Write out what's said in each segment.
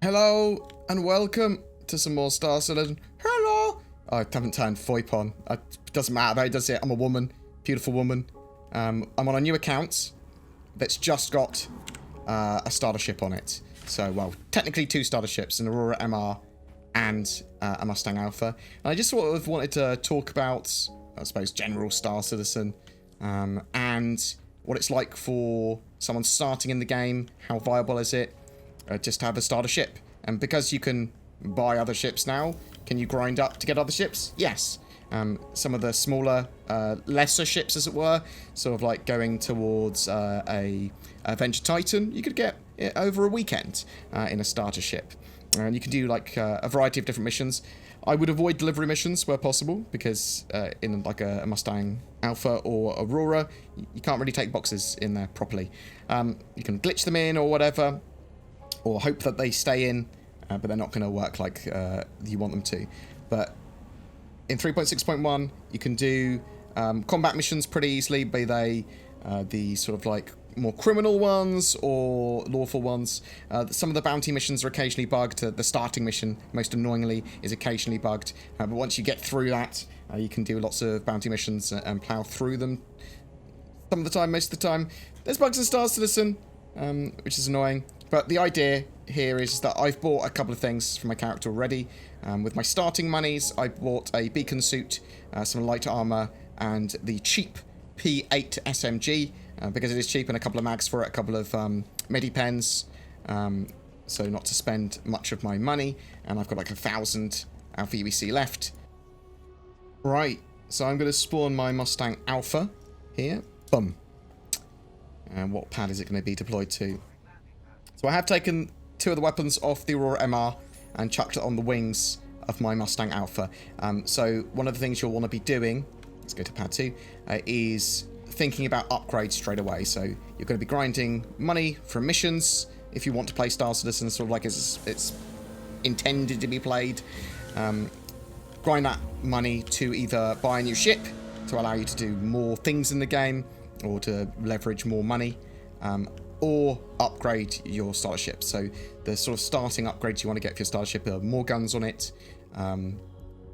Hello and welcome to some more Star Citizen. Hello! Oh, I haven't turned VoIP on. It doesn't matter though, does it? I'm a woman. Beautiful woman. I'm on a new account that's just got a starter ship on it. So, well, technically two starter ships, an Aurora MR and a Mustang Alpha. And I just sort of wanted to talk about, I suppose, general Star Citizen and what it's like for someone starting in the game. How viable is it? Just to have a starter ship. And because you can buy other ships now, can you grind up to get other ships? Yes. Some of the smaller, lesser ships, as it were, sort of like going towards a Venture Titan, you could get it over a weekend in a starter ship. And you can do like a variety of different missions. I would avoid delivery missions where possible, because in like a Mustang Alpha or Aurora, you can't really take boxes in there properly. You can glitch them in or whatever, or hope that they stay in, but they're not going to work like you want them to. But in 3.6.1, you can do combat missions pretty easily, be they the sort of like more criminal ones or lawful ones. Some of the bounty missions are occasionally bugged. The starting mission, most annoyingly, is occasionally bugged. But once you get through that, you can do lots of bounty missions and plow through them. Some of the time, most of the time. There's bugs in Star Citizen, which is annoying. But the idea here is that I've bought a couple of things for my character already. With my starting monies, I bought a beacon suit, some light armor, and the cheap P8 SMG, because it is cheap, and a couple of mags for it, a couple of medipens, so not to spend much of my money. And I've got like 1,000 Alpha UEC left. Right, so I'm going to spawn my Mustang Alpha here. Boom. And what pad is it going to be deployed to? So I have taken two of the weapons off the Aurora MR and chucked it on the wings of my Mustang Alpha. So one of the things you'll want to be doing, let's go to pad 2, is thinking about upgrades straight away. So you're going to be grinding money from missions if you want to play Star Citizen sort of like it's intended to be played. Grind that money to either buy a new ship to allow you to do more things in the game or to leverage more money. Or upgrade your starter ship. So the sort of starting upgrades you want to get for your starter ship are more guns on it, and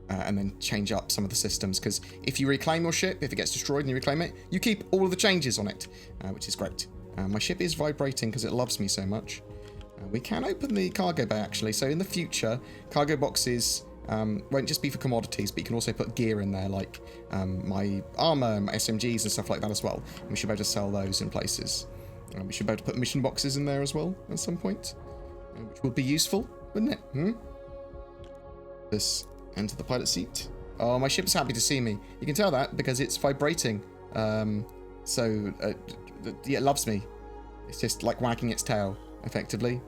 then change up some of the systems. Because if you reclaim your ship, if it gets destroyed and you reclaim it, you keep all of the changes on it, which is great. My ship is vibrating because it loves me so much. We can open the cargo bay actually. So in the future, cargo boxes won't just be for commodities, but you can also put gear in there, like my armor, my SMGs and stuff like that as well. And we should be able to sell those in places. We should be able to put mission boxes in there as well at some point, which would be useful, wouldn't it? Just enter the pilot seat. Oh, my ship's happy to see me. You can tell that because it's vibrating. Yeah, it loves me. It's just like wagging its tail, effectively.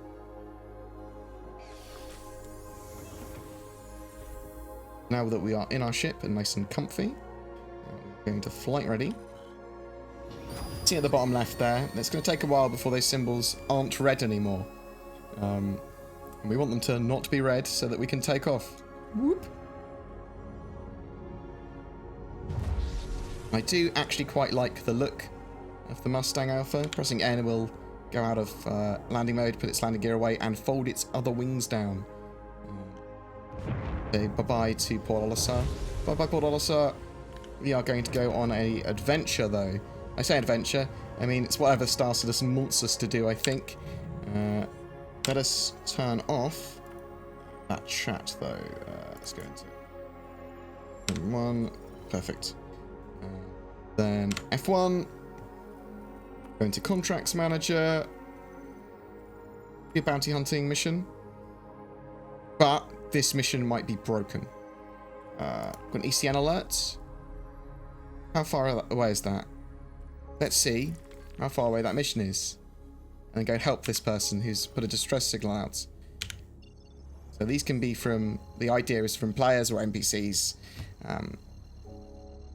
Now that we are in our ship and nice and comfy, we're going to flight ready. See at the bottom left there, it's going to take a while before those symbols aren't red anymore. And we want them to not be red so that we can take off. Whoop. I do actually quite like the look of the Mustang Alpha. Pressing N will go out of landing mode, put its landing gear away, and fold its other wings down. Okay, bye-bye to Port Olisar. Bye-bye, Port Olisar. We are going to go on a adventure, though. I say adventure, I mean it's whatever Star Citizen wants us to do, I think. Let us turn off that chat, though. Let's go into F1. Perfect. Then F1. Go into Contracts Manager. Be a bounty hunting mission. But this mission might be broken. Got an ECN alert. How far away is that? Let's see how far away that mission is. And go help this person who's put a distress signal out. So these can be from... The idea is from players or NPCs.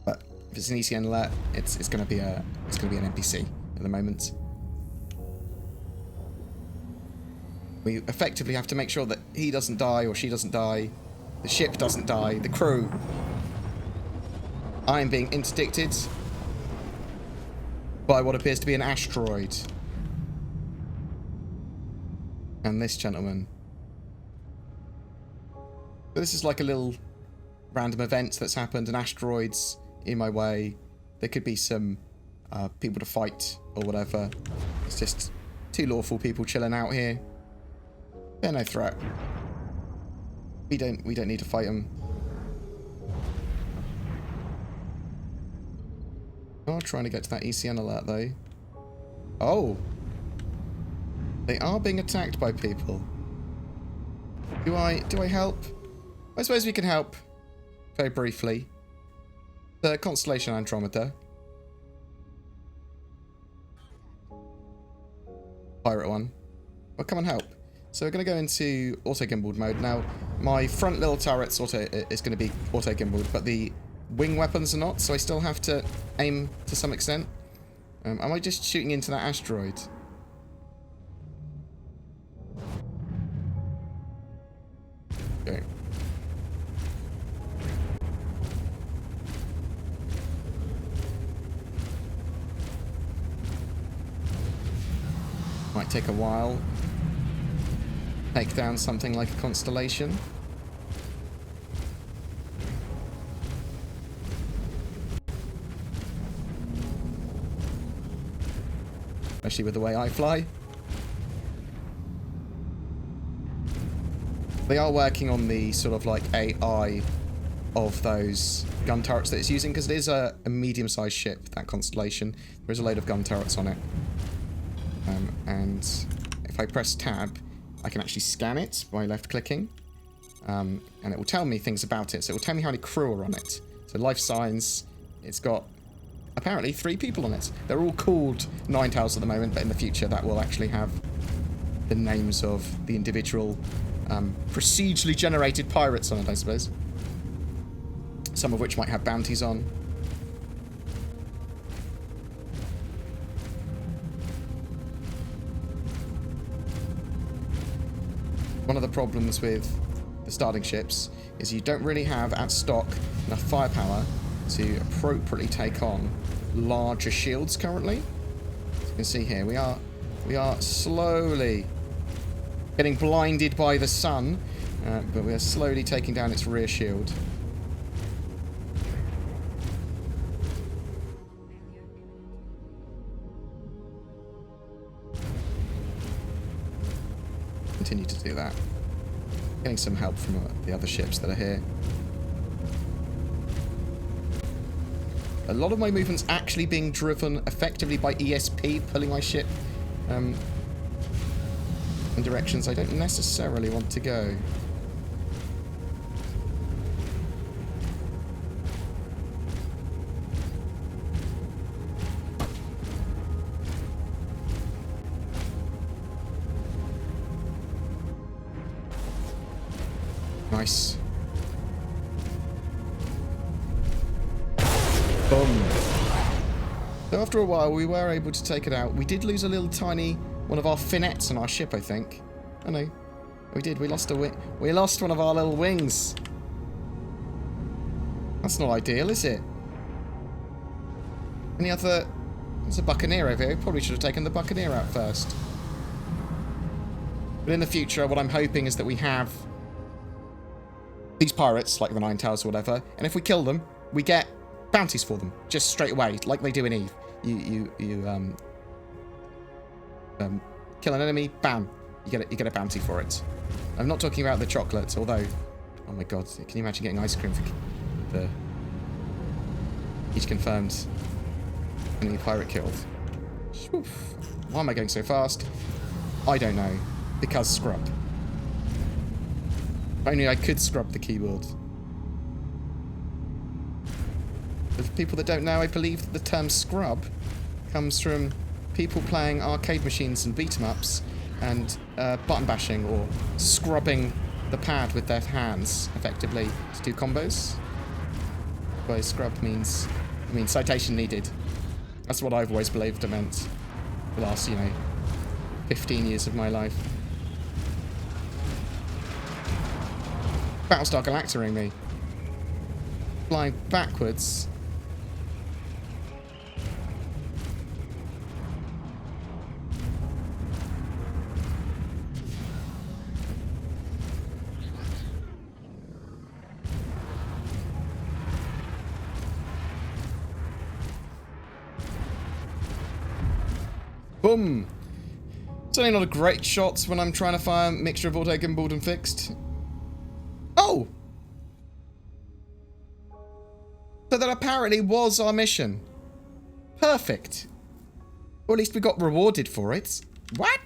But if it's an ECN alert, it's going to be an NPC at the moment. We effectively have to make sure that he doesn't die or she doesn't die. The ship doesn't die. The crew. I am being interdicted by what appears to be an asteroid. And this gentleman But this is like a little random event that's happened, and asteroids in my way. There could be some people to fight or whatever. It's just two lawful people chilling out here. They're no threat. We don't need to fight them. Oh, trying to get to that ECN alert though. Oh, they are being attacked by people. Do I help? I suppose we can help very briefly. The Constellation Andromeda. Pirate one. Well, come and help. So we're going to go into auto gimbaled mode. Now, my front little turret's is going to be auto gimbaled, but the wing weapons are not, so I still have to aim to some extent. Am I just shooting into that asteroid? Okay. Might take a while. Take down something like a constellation. Especially with the way I fly. They are working on the sort of like AI of those gun turrets that it's using, because it is a medium-sized ship, that constellation. There is a load of gun turrets on it. And if I press tab, I can actually scan it by left-clicking. And it will tell me things about it. So it will tell me how many crew are on it. So life signs, it's got apparently 3 people on it. They're all called Ninetales at the moment, but in the future that will actually have the names of the individual procedurally generated pirates on it, I suppose. Some of which might have bounties on. One of the problems with the starting ships is you don't really have at stock enough firepower to appropriately take on larger shields currently. As you can see here, we are slowly getting blinded by the sun, but we are slowly taking down its rear shield. Continue to do that. Getting some help from the other ships that are here. A lot of my movement's actually being driven effectively by ESP, pulling my ship in directions I don't necessarily want to go. Nice. Boom. So after a while, we were able to take it out. We did lose a little tiny one of our finettes on our ship, I think. Oh no, we did. We lost a wing. We lost one of our little wings. That's not ideal, is it? Any other? There's a Buccaneer over here. We probably should have taken the Buccaneer out first. But in the future, what I'm hoping is that we have these pirates, like the Ninetales or whatever, and if we kill them, we get bounties for them, just straight away, like they do in Eve. You kill an enemy, bam, you get a bounty for it. I'm not talking about the chocolates, although, oh my god, can you imagine getting ice cream for the each confirmed enemy pirate killed? Oof. Why am I going so fast? I don't know. Because scrub. If only I could scrub the keyboard. For people that don't know, I believe that the term scrub comes from people playing arcade machines and beat-em-ups and button bashing or scrubbing the pad with their hands, effectively, to do combos. By scrub means, I mean, citation needed. That's what I've always believed it meant. The last, 15 years of my life. Battlestar Galactering me. Flying backwards. Boom. Certainly not a great shot when I'm trying to fire a mixture of auto gimbaled and fixed. Oh! So that apparently was our mission. Perfect. Or at least we got rewarded for it. What?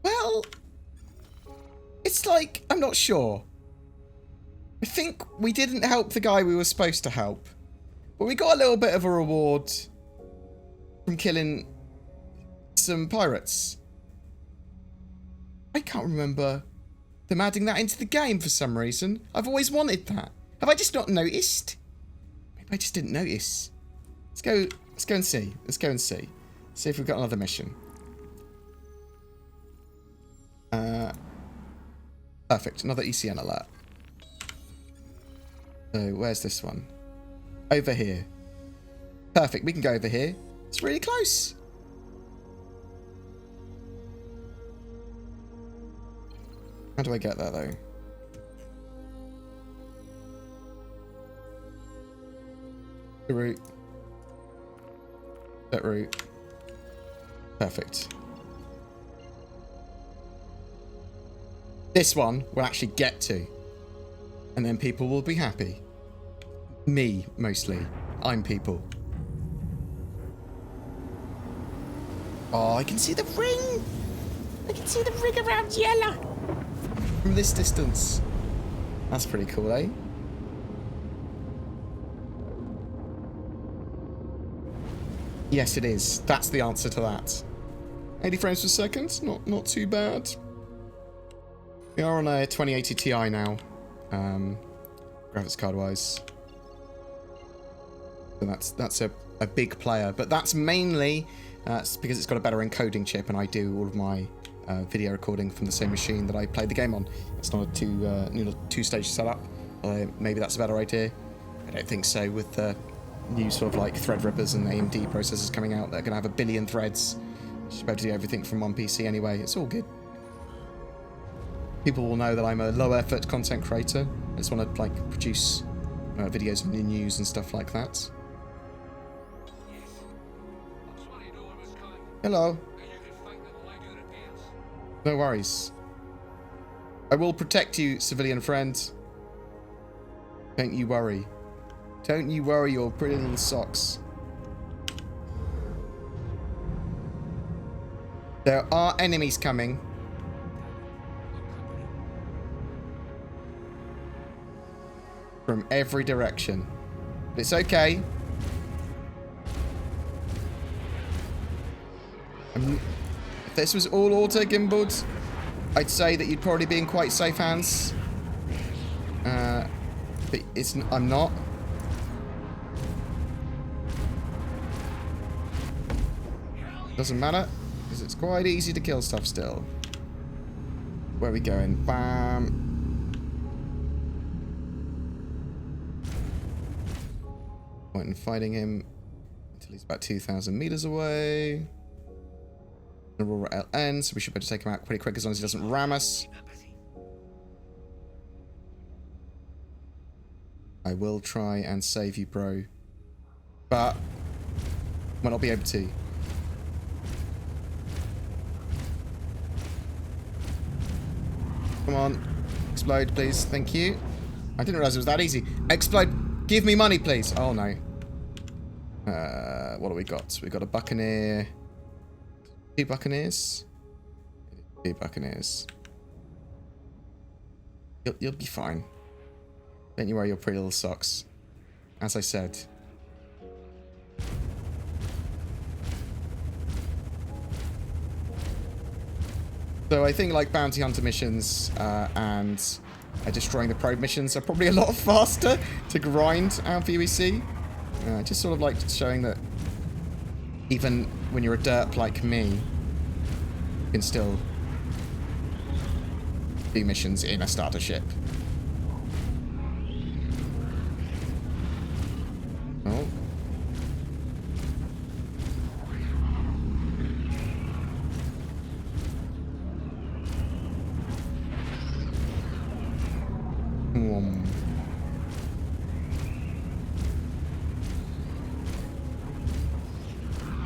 Well, it's like, I'm not sure. I think we didn't help the guy we were supposed to help. But we got a little bit of a reward from killing some pirates. I can't remember them adding that into the game for some reason. I've always wanted that. Have I just not noticed? Maybe I just didn't notice. Let's go and see. Let's go and see. See if we've got another mission. Perfect. Another ECN alert. So where's this one? Over here. Perfect. We can go over here. It's really close. How do I get there, though? The route. That route. Perfect. This one we'll actually get to. And then people will be happy. Me, mostly. I'm people. Oh, I can see the ring! I can see the ring around yellow! From this distance. That's pretty cool, eh? Yes, it is. That's the answer to that. 80 frames per second. Not too bad. We are on a 2080 Ti now. Graphics card wise. So that's a big player. But that's mainly because it's got a better encoding chip, and I do all of my video recording from the same machine that I played the game on. It's not a two-stage setup. Maybe that's a better idea. I don't think so. With the new sort of like Threadrippers and AMD processors coming out, they're going to have 1 billion threads. You should be able to do everything from one PC anyway. It's all good. People will know that I'm a low-effort content creator. I just want to like produce videos of new news and stuff like that. Hello. No worries. I will protect you, civilian friend. Don't you worry. Don't you worry your pretty little socks. There are enemies coming. From every direction. But it's okay. If this was all auto gimbaled, I'd say that you'd probably be in quite safe hands. But I'm not. Doesn't matter, because it's quite easy to kill stuff still. Where are we going? Bam. Point in fighting him until he's about 2,000 meters away. Aurora LN, so we should be able to take him out pretty quick as long as he doesn't ram us. I will try and save you, bro. But might not be able to. Come on. Explode, please. Thank you. I didn't realize it was that easy. Explode. Give me money, please. Oh, no. What do we got? We got a Buccaneer. 2 Buccaneers. 2 Buccaneers. You'll be fine. Don't you worry your pretty little socks. As I said. So I think like bounty hunter missions and destroying the probe missions are probably a lot faster to grind out for UEC. Just sort of like showing that even when you're a derp like me, you can still do missions in a starter ship. Oh.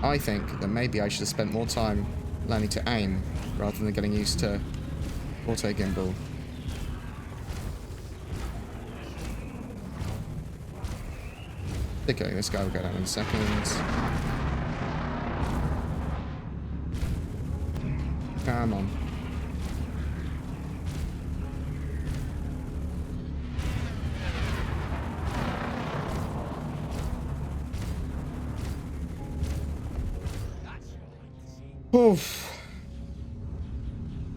I think that maybe I should have spent more time learning to aim rather than getting used to auto gimbal. Okay, this guy will go down in seconds. Come on. Oof.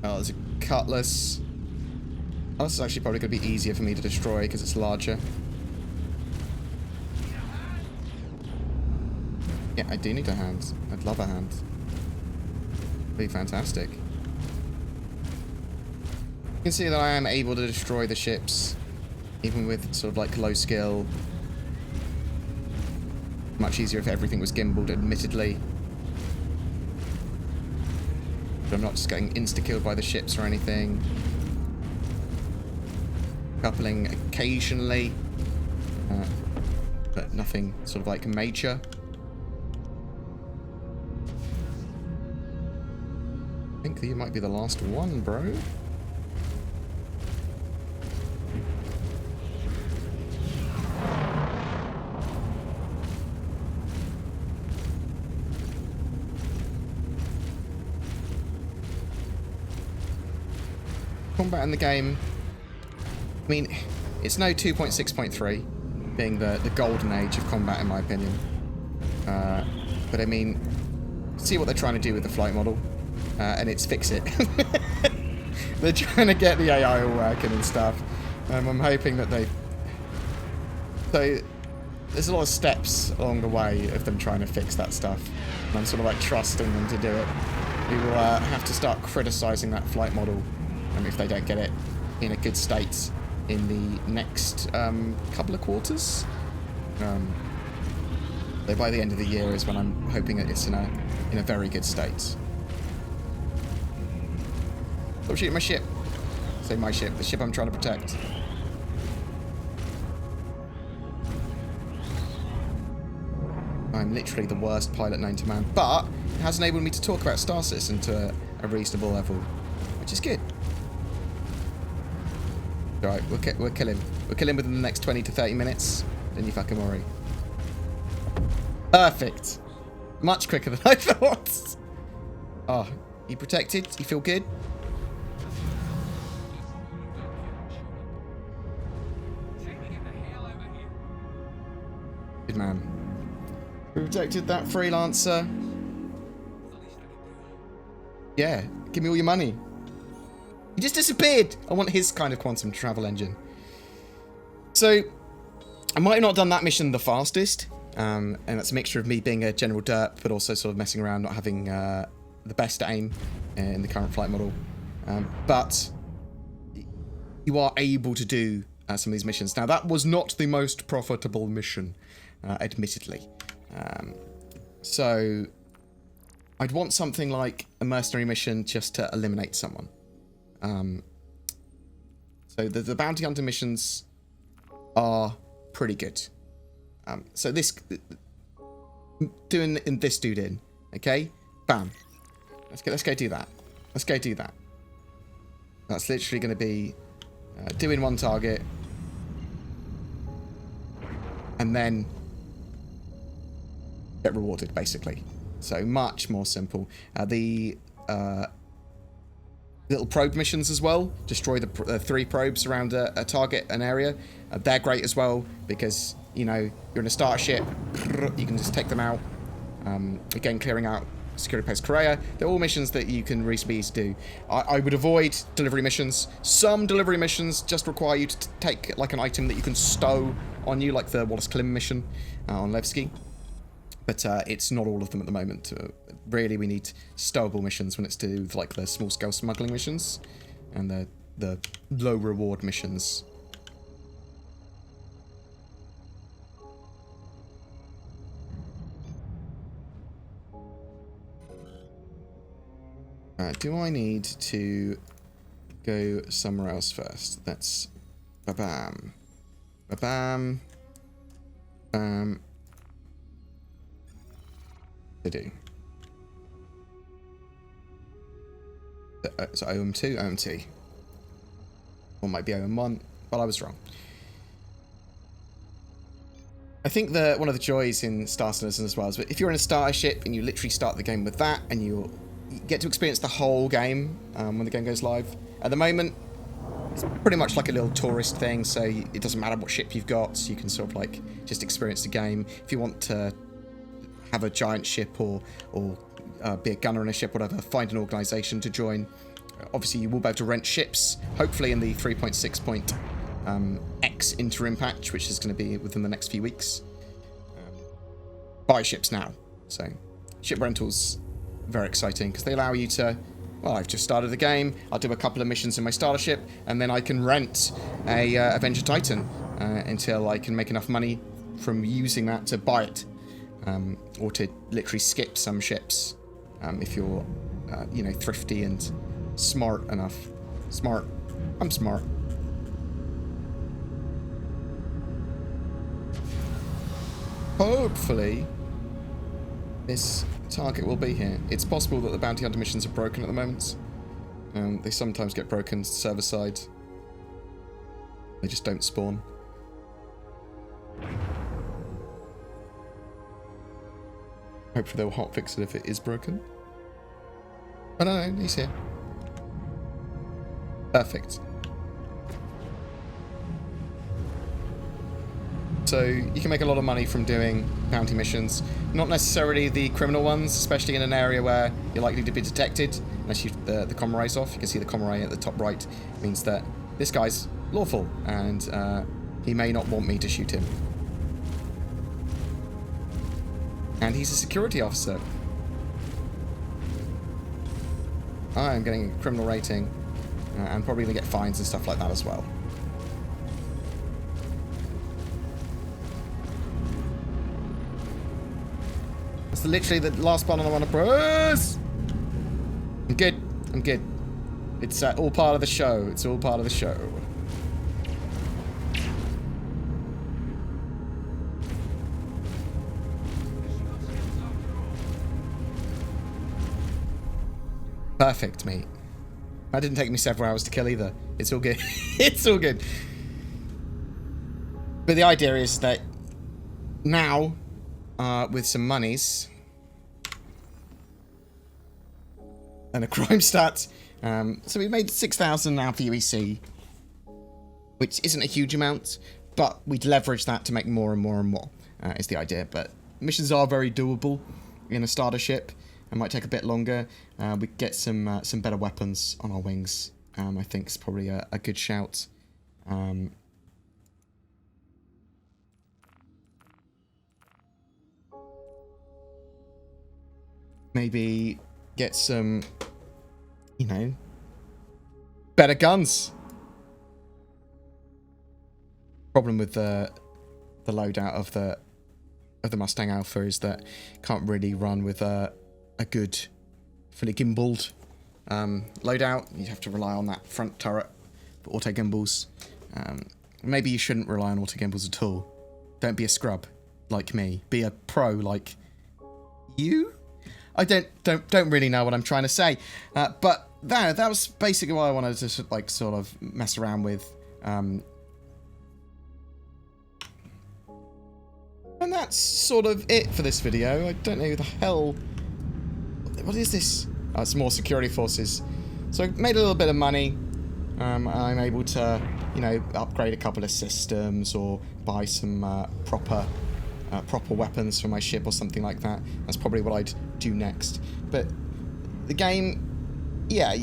Oh, there's a cutlass. Oh, this is actually probably going to be easier for me to destroy because it's larger. Yeah, I do need a hand. I'd love a hand. Be fantastic. You can see that I am able to destroy the ships, even with sort of like low skill. Much easier if everything was gimbaled, admittedly. But I'm not just getting insta-killed by the ships or anything. Coupling occasionally, but nothing sort of like major. I think you might be the last one, bro. Combat in the game, I mean, it's no 2.6.3, being the golden age of combat in my opinion. But I mean, see what they're trying to do with the flight model, and it's fix it. They're trying to get the AI all working and stuff. I'm hoping that they... So, there's a lot of steps along the way of them trying to fix that stuff. And I'm sort of like trusting them to do it. We will have to start criticizing that flight model if they don't get it in a good state in the next couple of quarters. Though by the end of the year is when I'm hoping that it's in a very good state. Stop shooting my ship. Say my ship, the ship I'm trying to protect. I'm literally the worst pilot known to man, but it has enabled me to talk about Star Citizen to a reasonable level, which is good. Alright, we'll kill him. We'll kill him within the next 20 to 30 minutes. Then you fucking worry. Perfect. Much quicker than I thought. Oh, you protected? You feel good? Good man. We protected that freelancer. Yeah, give me all your money. He just disappeared. I want his kind of quantum travel engine. So, I might have not done that mission the fastest. And that's a mixture of me being a general derp, but also sort of messing around, not having the best aim in the current flight model. But you are able to do some of these missions. Now, that was not the most profitable mission, admittedly. So, I'd want something like a mercenary mission just to eliminate someone. So the bounty hunter missions are pretty good. So this doing this dude in, okay? Bam. Let's go do that. Let's go do that. That's literally going to be doing one target and then get rewarded, basically. So much more simple. The little probe missions as well. Destroy the 3 probes around a target, an area. They're great as well because, you know, you're in a starter ship. You can just take them out. Again, clearing out security post Korea. They're all missions that you can reasonably do. I would avoid delivery missions. Some delivery missions just require you to take like an item that you can stow on you, like the Wallace Klim mission on Levski. But it's not all of them at the moment. Really, we need stowable missions when it's to do with like the small-scale smuggling missions and the low-reward missions. Do I need to go somewhere else first? That's ba-bam, ba-bam, bam. to do. So OM2, OM2. Or might be OM1, but I was wrong. I think that one of the joys in Star Citizen as well is that if you're in a starter ship and you literally start the game with that and you get to experience the whole game when the game goes live. At the moment, it's pretty much like a little tourist thing, so it doesn't matter what ship you've got, so you can sort of like just experience the game. If you want to have a giant ship or be a gunner in a ship, whatever, find an organisation to join. Obviously, you will be able to rent ships, hopefully in the 3.6.x interim patch, which is going to be within the next few weeks. Buy ships now. So, ship rentals, very exciting, because they allow you to, well, I've just started the game, I'll do a couple of missions in my starter ship, and then I can rent a Avenger Titan until I can make enough money from using that to buy it. Or to literally skip some ships if you're, you know, thrifty and smart enough. Smart. I'm smart. Hopefully, this target will be here. It's possible that the bounty hunter missions are broken at the moment. They sometimes get broken server side. They just don't spawn. Hopefully they'll hotfix it if it is broken. Oh no, he's here. Perfect. So you can make a lot of money from doing bounty missions. Not necessarily the criminal ones, especially in an area where you're likely to be detected. Unless you the comm array's off. You can see the comm array at the top right. Means that this guy's lawful and he may not want me to shoot him. And he's a security officer. I'm getting a criminal rating. And probably going to get fines and stuff like that as well. That's literally the last button I want to press. I'm good. I'm good. It's all part of the show. It's all part of the show. Perfect, mate. That didn't take me several hours to kill either. It's all good. It's all good. But the idea is that now, with some monies and a crime stat, so we made 6,000 now for UEC, which isn't a huge amount, but we'd leverage that to make more and more and more, is the idea. But missions are very doable in a starter ship. It might take a bit longer. We get some better weapons on our wings. I think it's probably a good shout. Maybe get some, you know, better guns. Problem with the loadout of the Mustang Alpha is that it can't really run with a good, fully gimbaled loadout. You have to rely on that front turret for auto gimbals. Maybe you shouldn't rely on auto gimbals at all. Don't be a scrub like me. Be a pro like you. I don't really know what I'm trying to say. But that was basically what I wanted to like sort of mess around with. And that's sort of it for this video. I don't know who the hell. What is this? Oh, it's more security forces. So I made a little bit of money. I'm able to, you know, upgrade a couple of systems or buy some proper weapons for my ship or something like that. That's probably what I'd do next. But the game, yeah,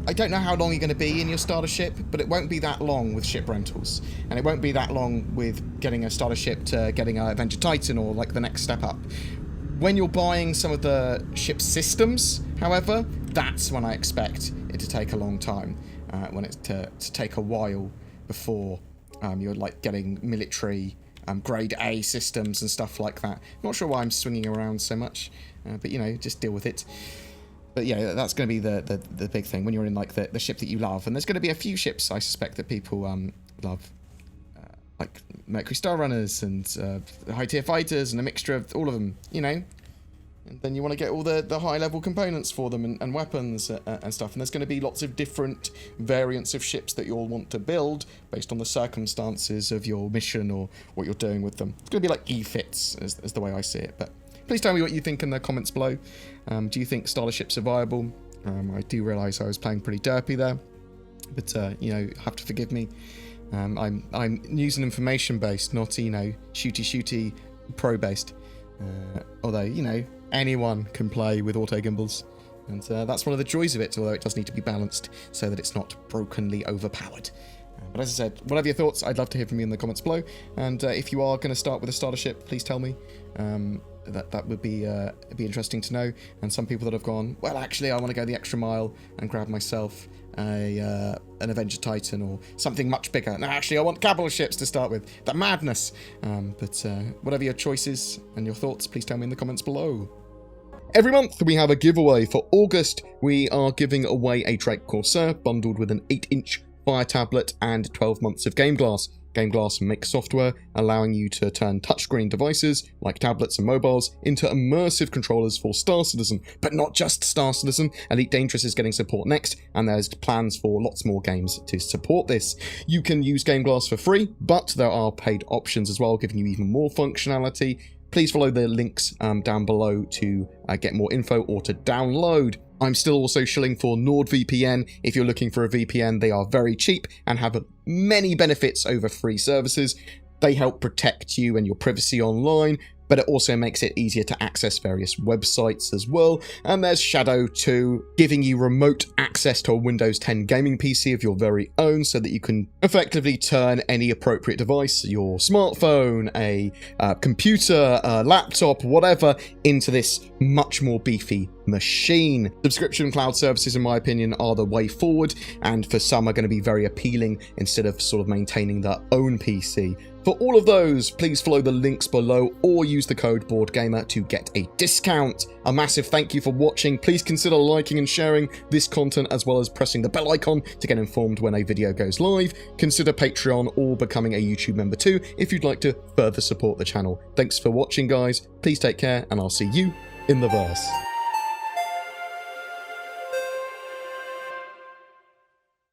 I don't know how long you're going to be in your starter ship, but it won't be that long with ship rentals. And it won't be that long with getting a starter ship to getting a Avenger Titan or like the next step up. When you're buying some of the ship systems, however, that's when I expect it to take a long time. When it's to take a while before you're like getting military grade A systems and stuff like that. Not sure why I'm swinging around so much, but you know, just deal with it. But yeah, that's going to be the big thing when you're in like the ship that you love. And there's going to be a few ships I suspect that people love, like Mercury Star Runners and high tier fighters and a mixture of all of them. You know, And then you want to get all the high-level components for them and weapons and stuff. And there's going to be lots of different variants of ships that you'll want to build based on the circumstances of your mission or what you're doing with them. It's going to be like E-fits, as the way I see it. But please tell me what you think in the comments below. Do you think starter ships are viable? I do realise I was playing pretty derpy there. But, you know, have to forgive me. I'm news and information based, not, you know, shooty pro based. Although, you know, anyone can play with auto gimbals, and that's one of the joys of it, although it does need to be balanced so that it's not brokenly overpowered. But as I said, whatever your thoughts, I'd love to hear from you in the comments below, and if you are going to start with a starter ship, please tell me. That would be interesting to know. And some people that have gone, well, actually, I want to go the extra mile and grab myself an Avenger Titan or something much bigger. No, actually, I want capital ships to start with. The madness. But whatever your choices and your thoughts, please tell me in the comments below. Every month we have a giveaway. For August, we are giving away a Drake Corsair bundled with an 8-inch Fire tablet and 12 months of Game Glass. Game Glass makes software allowing you to turn touchscreen devices, like tablets and mobiles, into immersive controllers for Star Citizen. But not just Star Citizen, Elite Dangerous is getting support next, and there's plans for lots more games to support this. You can use Game Glass for free, but there are paid options as well, giving you even more functionality. Please follow the links down below to get more info or to download. I'm still also shilling for NordVPN. If you're looking for a VPN, they are very cheap and have many benefits over free services. They help protect you and your privacy online, but it also makes it easier to access various websites as well. And there's Shadow 2, giving you remote access to a Windows 10 gaming PC of your very own so that you can effectively turn any appropriate device, your smartphone, a computer, a laptop, whatever, into this much more beefy machine. Subscription cloud services, in my opinion, are the way forward, and for some are going to be very appealing instead of sort of maintaining their own PC. For all of those, please follow the links below or use the code BoredGamer to get a discount. A massive thank you for watching. Please consider liking and sharing this content as well as pressing the bell icon to get informed when a video goes live. Consider Patreon or becoming a YouTube member too if you'd like to further support the channel. Thanks for watching, guys. Please take care, and I'll see you in the verse.